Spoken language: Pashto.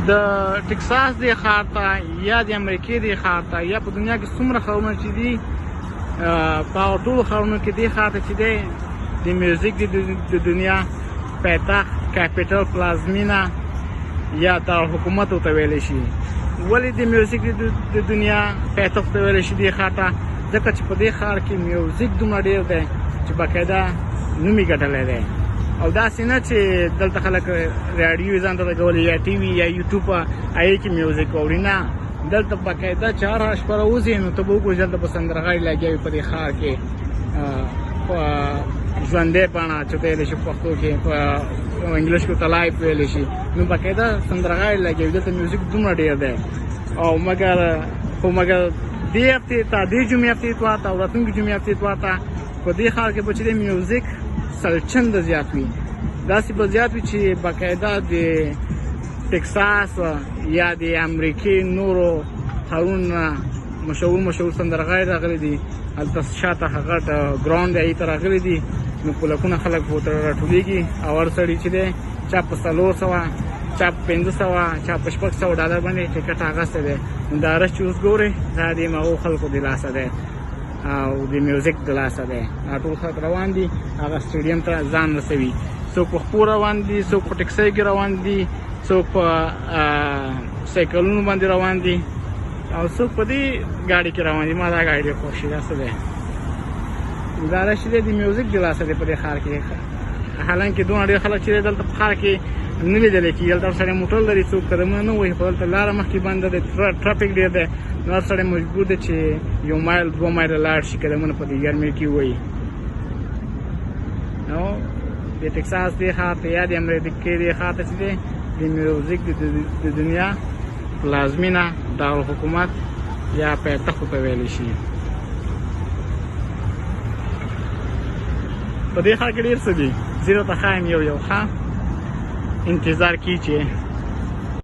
د ټکساس دی ښار ته یا د امریکې دی ښار ته یا په دنیا کې څومره ښارونه چې دي په هغو ټولو ښارونو کې دې ښار ته چې دی د میوزیک د دنیا پایتخت کاپیټل پلازمینه یا دارالحکومت ورته ویلی شي. ولې د میوزیک د دنیا پایتخت ته ویلی شي دې ښار ته؟ ځکه چې په دې ښار کې میوزیک دومره ډېر دی چې باقاعده نوم یې ګټلی دی. او داسې نه چې دلته خلک راډیو ځان ته لګولي یا ټي وي یا یوټیوب په هغې کې میوزیک اوري، نه، دلته باقاعده چې هره شپه راوځي نو ته به وګورې دلته به سندرغاړي لګیا وي په دې ښار کې په ژوندۍ بڼه چې ته ویلی شي په پښتو کې، په انګلیش کې ورته لایف ویلی شي، نو باقاعده سندرغاړي لګیا وي. دلته میوزیک دومره ډېر دی. او مګر دې هفتې ته دې جمعې هفتې اتوار ته او راتلونکي جمعې هفتې اتوار ته په دې ښار کې به چې دی میوزیک سلچنده زیات وي. داسې به زیات وي چې باقاعده د ټکساس یا د امریکې نورو ښارونو مشهور سندرغاړي راغلي دي. هلته شاته هغه ګراونډ دی، هغې ته راغلي دي، نو په لکونه خلک به ورته راټولېږي. او هر سړي چې دی چا په 400 چا په 500 چا په $600 باندې ټکټ اخیستی دی. نو دا رش چې اوس ګورې دا د هغو خلکو د لاسه دی او د میوزیک د لاسه دی. دا ټول خلک روان دي هغه سټیډیم ته ځان رسوي. څوک په خپو روان دي، څوک په ټکسۍ کې روان دي، څوک په سایکلونو باندې روان دي او څوک په دې ګاډي کې روان دي. ما دا ګاډي ډېر خوښ شي. دا څه دی؟ دا رش چې دی د میوزیک د لاسه دی په دې ښار کې. حالانکې دونه ډېر خلک چې دی دلته په ښار کې نه لیدلی کېږي. دلته هر سړی موټر لري، څوک قدمونه نه وهي، خو دلته لاره مخکې بنده دی، ټرافیک ډېر دی، نو هر سړی مجبور دی چې 1 مایل 2 مایله لاړ شي قدمونه په دې ګرمۍ کې ووهي. نو د ټکساس دې ښار ته یا د امریکې دې ښار ته چې دی د میوزیک د دنیا پلازمینه دارالحکومت یا پایتخت ورته ویلی شي. په دې ښار کې ډېر څه دي، زه راته ښایم یو ښه انتظار کړي چې